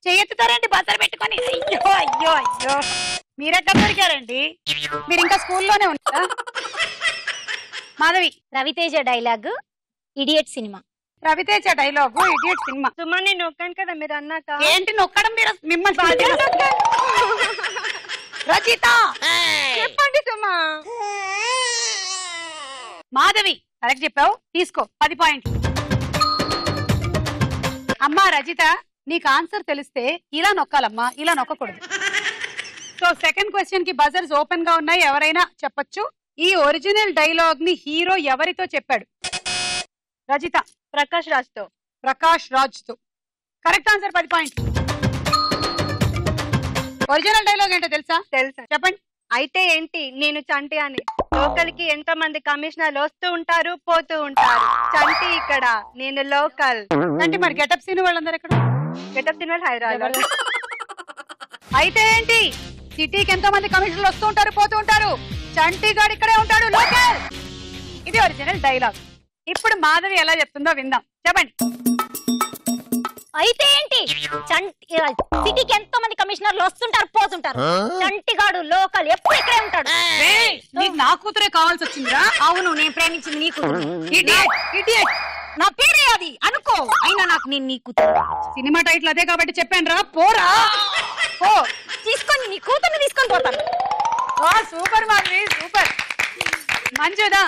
చెయ్యెత్తుతారండి బజర్ పెట్టుకొని. అయ్యో అయ్యో అయ్యో, మీరెట్లా దొరికారండి? మీరు ఇంకా స్కూల్లోనే ఉన్నారా? మాధవి. రవితేజ డైలాగ్ ఇడియట్ సినిమా. రవితేజ డైలాగు ఇడియట్ సినిమా. సుమా నేను నొక్కాను కదా మీరు అన్నాక. ఏంటి నొక్కడం? మీరు మిమ్మల్ని రజిత చెప్పండి సుమా. మాధవి కరెక్ట్ చెప్పావు, తీసుకో 10 పాయింట్లు. అమ్మా రజిత, నీకు ఆన్సర్ తెలిస్తే ఇలా నొక్కాలమ్మా, ఇలా నొక్కకూడదు. సో సెకండ్ క్వశ్చన్ కి బజర్స్ ఓపెన్ గా ఉన్నాయి, ఎవరైనా చెప్పొచ్చు. ఈ ఒరిజినల్ డైలాగ్ ని హీరో ఎవరితో చెప్పాడు? రజిత. ప్రకాష్ రాజ్ తో. ప్రకాష్ రాజ్ తో. Correct answer. 10 పాయింట్లు. ఒరిజినల్ డైలాగ్ ఏంటో తెలుసా? తెలుసా? చెప్పండి. అయితే ఏంటి, నేను చంటి అని. లోకల్ కి ఎంతో మంది కమిషనర్లు వస్తూ ఉంటారు, పోతూ ఉంటారు. చంటి ఇక్కడ, నేను లోకల్. అంటే మరి గెటప్ సీన్ వాళ్ళందరూ ఎక్కడ? గెటప్ తిన హైదరాబాద్. అయితే ఏంటి, సిటీకి ఎంతో మంది కమిషనర్లు వస్తూ ఉంటారు, పోతూ ఉంటారు. చంటిగాడు ఇక్కడే ఉంటాడు లోకల్. ఇది ఒరిజినల్ డైలాగ్. ఇప్పుడు మాధవి ఎలా చెప్తుందో విందాం. చెప్పండి. అయితే ఏంటి, సిటీకి ఎంతో మంది కమిషనర్లు వస్తుంటారు, పోతుంటారు. చంటిగాడు లోకల్, ఎప్పుడు ఇక్కడే ఉంటాడు. నీకు నా కూతురే కావాల్సి వచ్చిందిరా? అవును, నేను ప్రేమించింది నీ కూతురు. Idiot, idiot. నా పేరే అది అనుకో, అయినా నాకు నేను నీ కూతురు. సినిమా టైటిల్ అదే కాబట్టి చెప్పాను రా, పోరా పో. తీసుకొని నీ కూతుర్ని తీసుకొని పోతాను. Super Madhavi, super. మంచిదా.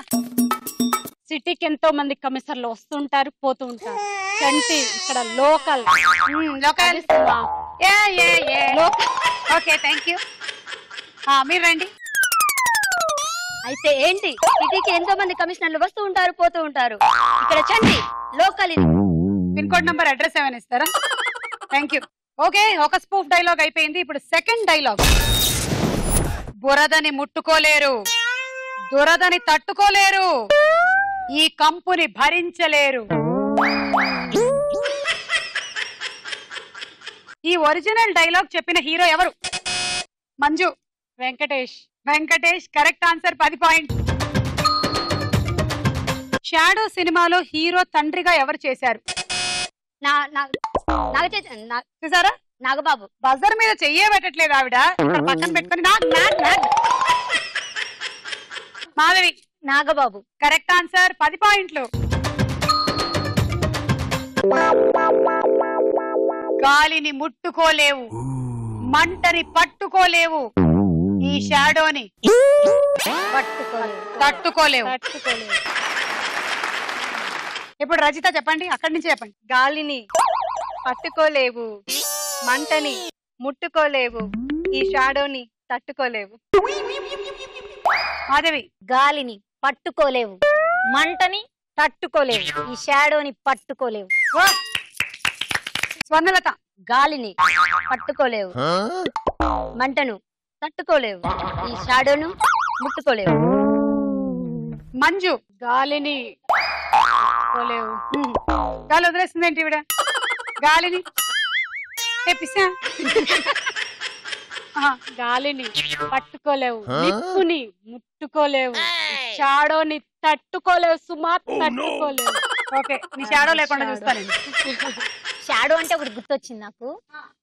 సిటీకి ఎంతో మంది కమిషనర్లు వస్తుంటారు, పోతూ ఉంటారు. చంటి ఇక్కడ లోకల్. లోకల్. అది సుమా. Okay, thank you. మీరు రండి. అయితే ఏంటి, సిటీకి ఎంతో మంది కమిషనర్లు వస్తూ ఉంటారు, పోతూ ఉంటారు. ఇక్కడ Chanti local. Pin code number, address ఏమైనా ఇస్తారా? Thank you. ఓకే, ఒక స్పూఫ్ డైలాగ్ అయిపోయింది. ఇప్పుడు సెకండ్ డైలాగ్. బురదని ముట్టుకోలేరు, దురదని తట్టుకోలేరు, ఈ కంపుని భరించలేరు. ఈ ఒరిజినల్ డైలాగ్ చెప్పిన హీరో ఎవరు? Manju. Venkatesh. Venkatesh. Correct answer. 10 point. Shadow సినిమాలో హీరో తండ్రిగా ఎవరు చేశారు? చూసారా? నాగబాబు. బజర్ మీద చెయ్యే పెట్టట్లేదు ఆవిడ, ఇక్కడ పక్కన పెట్టుకుని మాధవి. నాగబాబు. Correct answer. 10 పాయింట్లు. గాలిని ముట్టుకోలేవు, మంటని పట్టుకోలేవు, ఈ షాడోని తట్టుకోలేవు. ఇప్పుడు రజిత చెప్పండి, అక్కడి నుంచి చెప్పండి. గాలిని పట్టుకోలేవు, మంటని ముట్టుకోలేవు, ఈ షాడోని తట్టుకోలేవు. మాధవి. గాలిని పట్టుకోలేవు, మంటని తట్టుకోలేవు, ఈ షాడోని పట్టుకోలేవు. స్వర్ణలత. గాలిని పట్టుకోలేవు, మంటను తట్టుకోలేవు, ఈ షాడోను ముట్టుకోలేవు. మంజు. గాలిని పట్టుకోలేవు. గాలి వదిలేస్తుంది ఏంటి ఇవిడ? గాలిని పిసా. గాలిని పట్టుకోలేవు, నిప్పుని ముట్టుకోలేవు, షాడోని తట్టుకోలేవు, సుమా తట్టుకోలేవు. ఓకే, నీ షాడో లేకుండా చూస్తానండి. షాడో అంటే ఒకటి గుర్తొచ్చింది నాకు.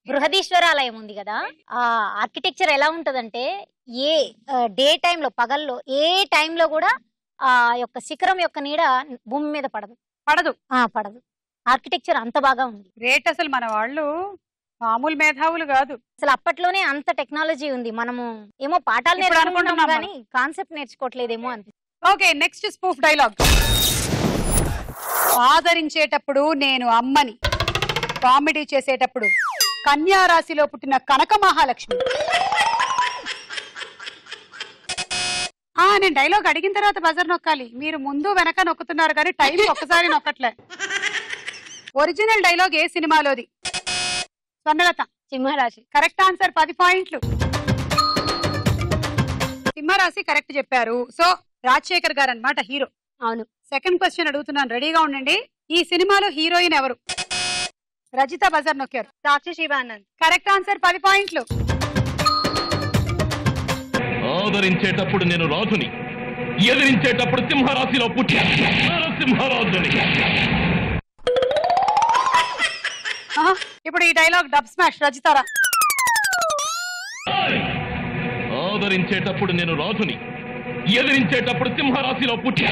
బృహదీశ్వరాలయం ఉంది కదా, ఆ ఆర్కిటెక్చర్ ఎలా ఉంటదంటే ఏ డే టైంలో పగల్లో ఏ టైంలో కూడా ఆ యొక్క శిఖరం యొక్క నీడ భూమి మీద పడదు. పడదు. ఆర్కిటెక్చర్ అంత బాగా ఉంది. రేట్ అసలు మన వాళ్ళు మామూలు మేధావులు కాదు. అసలు అప్పట్లోనే అంత టెక్నాలజీ ఉంది. మనము ఏమో పాఠాలు నేర్చుకుంటున్నాం కానీ కాన్సెప్ట్ నేర్చుకోవట్లేదేమో అని. Okay, next spoof dialogue. ఆదరించేటప్పుడు నేను అమ్మని, కామెడీ చేసేటప్పుడు కన్యా రాశిలో పుట్టిన కనక మహాలక్ష్మి. నేను డైలాగ్ అడిగిన తర్వాత బజర్ నొక్కాలి. మీరు ముందు వెనక నొక్కుతున్నారు కానీ టైం ఒక్కసారి నొక్కట్లే. ఒరిజినల్ డైలాగ్ ఏ సినిమాలోది? స్వర్ణలత. సింహరాశి. కరెక్ట్ ఆన్సర్, 10 పాయింట్లు. సింహరాశి కరెక్ట్ చెప్పారు. సో రాజశేఖర్ గారు అన్నమాట హీరో. అవును. సెకండ్ క్వశ్చన్ అడుగుతున్నాను, రెడీగా ఉండండి. ఈ సినిమాలో హీరోయిన్ ఎవరు? రజిత బజర్ నొక్కారు. సాక్షి శివానంద్. కరెక్ట్ ఆన్సర్, 10 పాయింట్లు. ఆదరించేటప్పుడు నేను రాజుని, ఎదిరించేటప్పుడు సింహరాశిలో పుట్టిన సింహరాజుని. ఇప్పుడు ఈ డైలాగ్ డబ్ స్మాష్ రజితారా. ఆదరించేటప్పుడు నేను రాజుని, ఎదిరించేటప్పుడు సింహరాశిలో పుట్టిన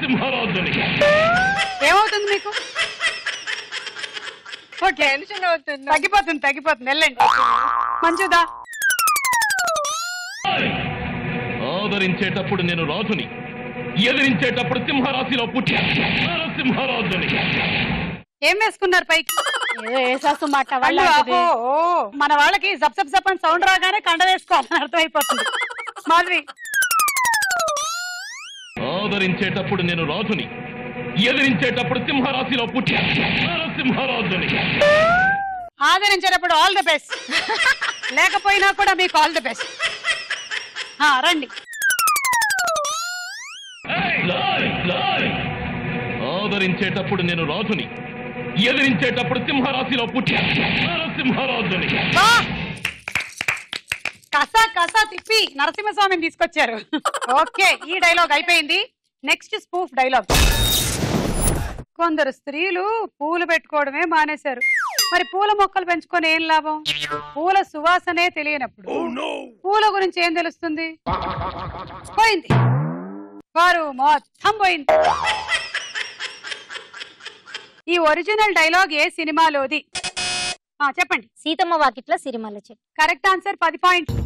సింహరాజుని. ఏమవుతుంది మీకు? తగ్గిపోతుంది వెళ్ళండి. మంజుదా. ఆదరించేటప్పుడు నేను రాజుని, ఎదిరించేటప్పుడు సింహరాశిలో పుట్టిన సింహరాజుని. ఏం వేసుకున్నారు పైకి? మన వాళ్ళకి జప్ జప్ జప్ అని సౌండ్ రాగానే కండ వేసుకోవాలని అర్థమైపోతుంది. మాధవి. ఆదరించేటప్పుడు నేను రాజుని, ఎదిరించేటప్పుడు సింహరాశిలో పుట్టిన సింహరాజుని. ఆదరించేటప్పుడు ఆల్ ది బెస్ట్, లేకపోయినా కూడా మీకు ఆల్ ది బెస్ట్. రండి. ఆదరించేటప్పుడు నేను రాజుని, ఎదిరించేటప్పుడు సింహరాశిలో పుట్టిన సింహరాజుని. కసా తిప్పి నరసింహస్వామిని తీసుకొచ్చారు. ఓకే, ఈ డైలాగ్ అయిపోయింది. Next spoof dialogue. కొందరు స్త్రీలు పూలు పెట్టుకోవడమే మానేశారు. మరి పూల మొక్కలు పెంచుకొని ఏం లాభం? పూల సువాసనే తెలియనప్పుడు పూల గురించి ఏం తెలుస్తుంది? పోయింది, వారు మొత్తం పోయింది. ఈ ఒరిజినల్ డైలాగ్ ఏ సినిమాలోది? చెప్పండి. సీతమ్మ వాకిట్ల సిరిమల్ల చెట్టు. కరెక్ట్ ఆన్సర్, 10 పాయింట్లు.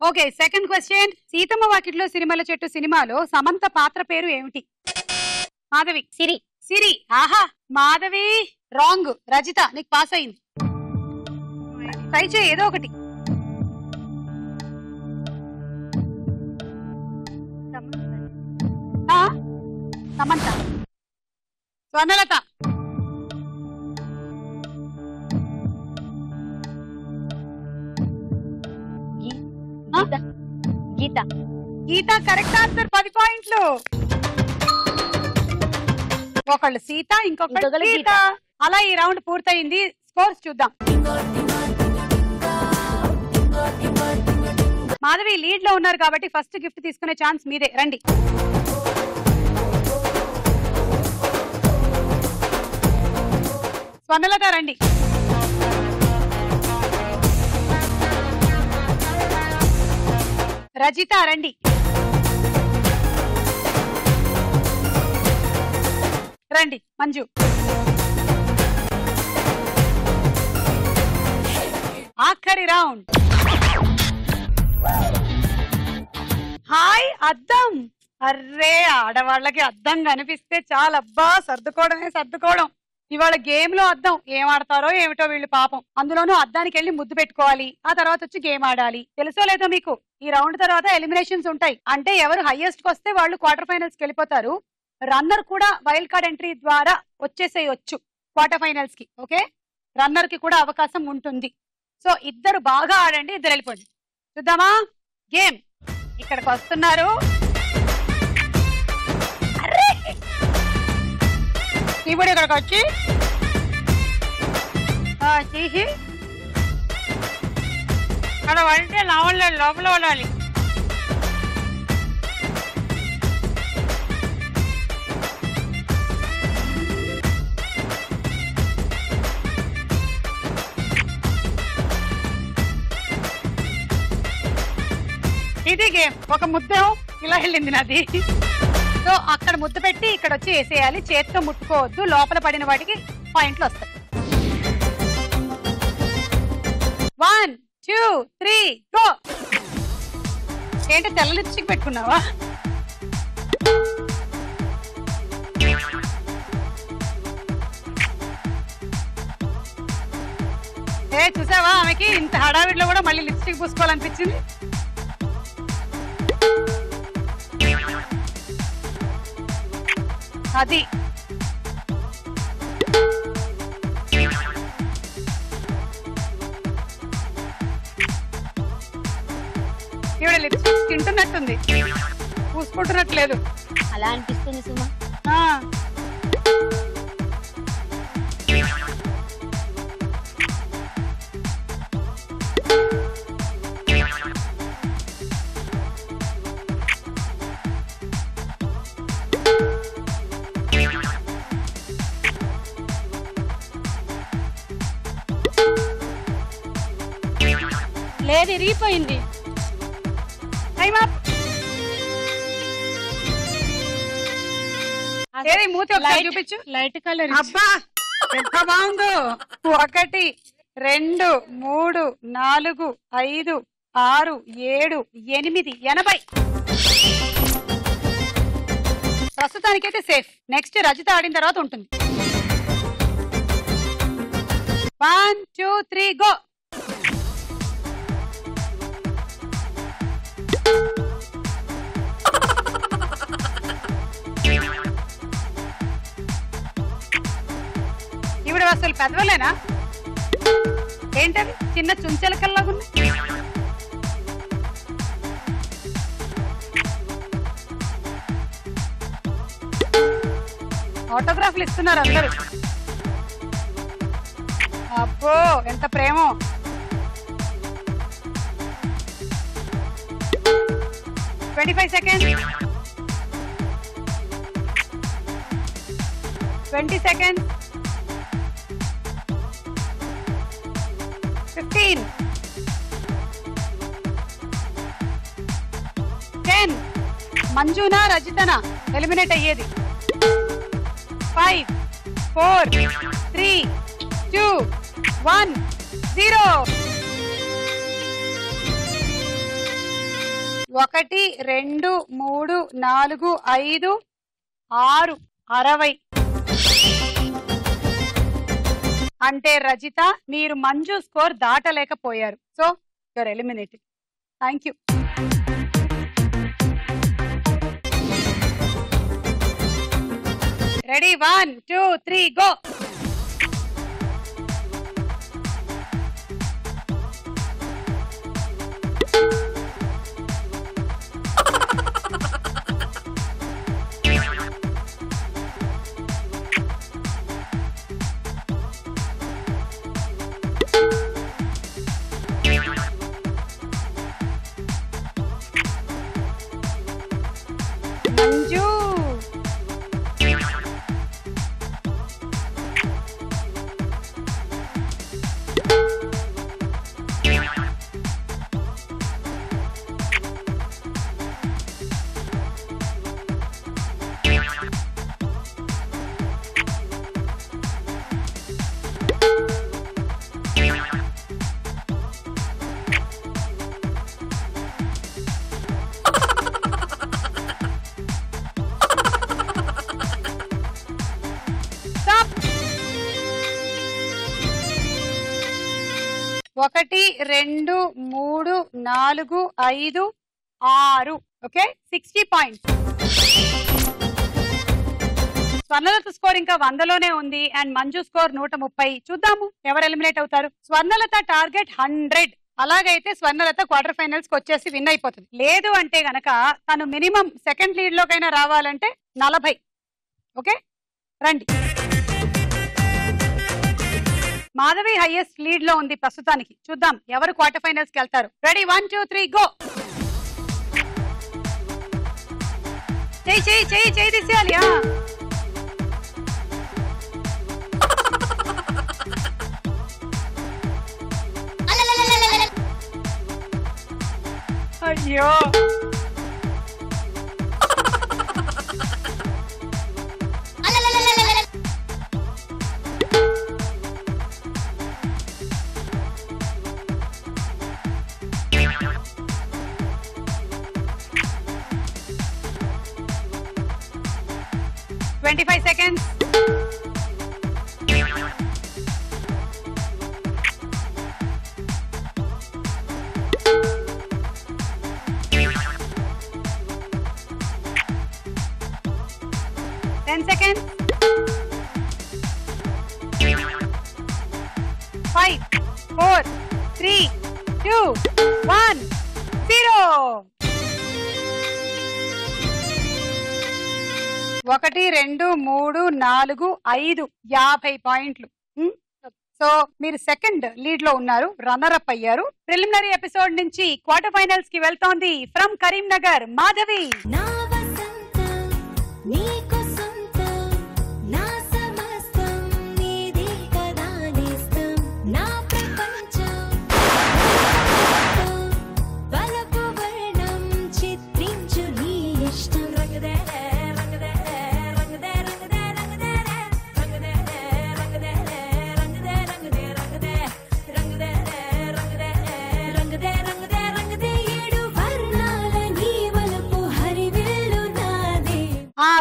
Okay, second question. సీతమ్మ వాకిట్లో సిరిమల్ల చెట్టు సినిమాలో సమంత పాత్ర పేరు ఏమిటి? మాధవి. సిరి. ఆహా, మాధవి రాంగ్. రజిత, నీకు పాస్ అయింది. ట్రై చేయి ఏదో ఒకటి. సమంత. స్వర్ణలత. గీత కరెక్ట్ ఆన్సర్, 10 పాయింట్లు. ఒకళ్ళు సీత, ఇంకొకళ్ళు గీత. అలా ఈ రౌండ్ పూర్తయింది. స్కోర్స్ చూద్దాం. మాధవి లీడ్ లో ఉన్నారు కాబట్టి ఫస్ట్ గిఫ్ట్ తీసుకునే ఛాన్స్ మీదే. రండి. స్వర్ణలత రండి. రజిత రండి. రండి మంజు. ఆఖరి రౌండ్. హాయ్ అద్దం. అర్రే, ఆడవాళ్ళకి అద్దం కనిపిస్తే చాలా, అబ్బా సర్దుకోవడమే సర్దుకోవడం. ఇవాళ గేమ్ లో అద్దం ఏం ఆడతారో ఏమిటో వీళ్ళు పాపం. అందులోనూ అద్దానికి వెళ్ళి ముద్దు పెట్టుకోవాలి, ఆ తర్వాత వచ్చి గేమ్ ఆడాలి. తెలుసో లేదో మీకు, ఈ రౌండ్ తర్వాత ఎలిమినేషన్స్ ఉంటాయి. అంటే ఎవరు హైయెస్ట్ కి వస్తే వాళ్ళు క్వార్టర్ ఫైనల్స్ కి వెళ్ళిపోతారు. రన్నర్ కూడా వైల్డ్ కార్డ్ ఎంట్రీ ద్వారా వచ్చేసేయొచ్చు క్వార్టర్ ఫైనల్స్ కి. ఓకే, రన్నర్ కి కూడా అవకాశం ఉంటుంది. సో ఇద్దరు బాగా ఆడండి, ఇద్దరు వెళ్ళిపోండి. చూద్దామా గేమ్. ఇక్కడికి వస్తున్నారు. ఇప్పుడు ఇక్కడికి వచ్చి తీసి అక్కడ వంటే లావలేదు, లోపల పడాలి. ఇది గేమ్. ఒక ముద్దేమో ఇలా వెళ్ళింది నాది. సో అక్కడ ముద్ద పెట్టి ఇక్కడ వచ్చి వేసేయాలి. చేతితో ముట్టుకోవద్దు, లోపల పడిన వాటికి పాయింట్లు వస్తాయి. 1 2 3 గో. ఏంటి తెల్ల లిప్స్టిక్ పెట్టుకున్నావా? చూసావా, ఆమెకి ఇంత హడావిడిలో కూడా మళ్ళీ లిప్స్టిక్ పూసుకోవాలనిపించింది. అది ఇవిడ లిప్స్టిక్ తింటున్నట్టుంది, పూసుకుంటున్నట్లేదు. అలా అనిపిస్తుంది సుమా. లేదు, ఇరిగిపోయింది. మూతి ఒకసారి చూపించు. Light colour. అబ్బా ఎంత బాగుందో. 1 2 3 4 5 6 7 8 80. ప్రస్తుతానికైతే సేఫ్. నెక్స్ట్ రజిత ఆడిన తర్వాత ఉంటుంది. 1 2 3 గో. ఇప్పుడు అసలు పెదవలేనా ఏంటవి? చిన్న చుంచెలకల్లాగా ఉన్నాయి. ఆటోగ్రాఫ్లు ఇస్తున్నారు అందరూ. అబ్బో ఎంత ప్రేమో. సెకండ్స్ 20 seconds 15 10 మంజునా రజితనా ఎలిమినేట్ అయ్యేది. 5 4 3 2 1 0. 1 2 3 4 5 6 60. అంటే రజిత మీరు మంజు స్కోర్ దాటలేకపోయారు. So you're eliminated. Thank you. Ready 1 2 3 go. Manju 2 3 4 5 6 okay 60 points. Swarnalatha score ఇంకా 100లోనే ఉంది అండ్ మంజు స్కోర్ 130. చూద్దాము ఎవరు ఎలిమినేట్ అవుతారు. స్వర్ణలత టార్గెట్ 100. అలాగైతే స్వర్ణలత క్వార్టర్ ఫైనల్స్ కి వచ్చేసి విన్ అయిపోతుంది. లేదు అంటే గనక తను మినిమం సెకండ్ లీడ్ లోకైనా రావాలంటే 40. ఓకే రండి. మాధవి హైయెస్ట్ లీడ్ లో ఉంది ప్రస్తుతానికి. చూద్దాం ఎవరు క్వార్టర్ ఫైనల్స్ కి వెళ్తారు. Ready 1 2 3 go. చెయ్యి తీసేయాలి. అయ్యో $25 seconds. Seconds. 5 4 3 2 1 0. 1 2 3 4 5 50 పాయింట్లు. సో మీరు సెకండ్ లీడ్ లో ఉన్నారు, రన్నర్ అప్ అయ్యారు. ప్రిలిమినరీ ఎపిసోడ్ నుంచి క్వార్టర్ ఫైనల్స్ కి వెళ్తోంది ఫ్రమ్ కరీంనగర్ మాధవి.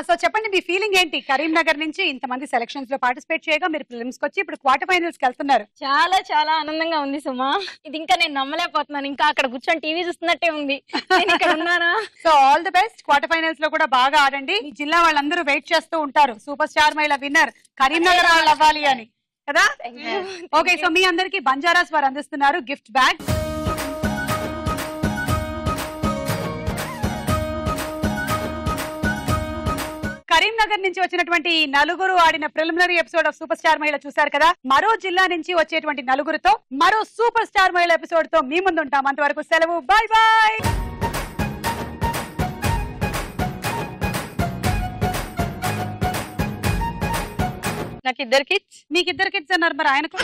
సో చెప్పండి మీ ఫీలింగ్ ఏంటి? కరీంనగర్ నుంచి ఇంతమంది సెలక్షన్స్ లో పార్టిసిపేట్ చేయగా మీరు ప్రిలిమ్స్ కి వచ్చి ఇప్పుడు క్వార్టర్ ఫైనల్స్ కి వెళ్తున్నారు. చాలా చాలా ఆనందంగా ఉంది సుమా. ఇది ఇంకా నేను నమ్మలేకపోతున్నాను. ఇంకా అక్కడ కూర్చొని టీవీ చూస్తున్నట్టే ఉంది. నేను ఇక్కడ ఉన్నానా? So all the best. Quarter finals లో కూడా బాగా ఆడండి. ఈ జిల్లా వాళ్ళందరూ వెయిట్ చేస్తూ ఉంటారు సూపర్ స్టార్ మహిళ విన్నర్ కరీంనగర్ వాళ్ళు అవ్వాలి అని కదా. ఓకే సో మీ అందరికి బంజారాస్ వారు అందిస్తున్నారు గిఫ్ట్ బ్యాగ్. కరీంనగర్ నుంచి వచ్చినటువంటి నలుగురు ఆడిన preliminary episode of super star మహిళ చూశారు కదా. మరో జిల్లా నుంచి వచ్చేటువంటి నలుగురితో మరో సూపర్ స్టార్ మహిళ ఎపిసోడ్ తో మీ ముందు ఉంటాం. అంతవరకు సెలవు. Bye bye. నాకు 2 kids. మీకు 2 kids అన్నారు, మరి ఆయనకు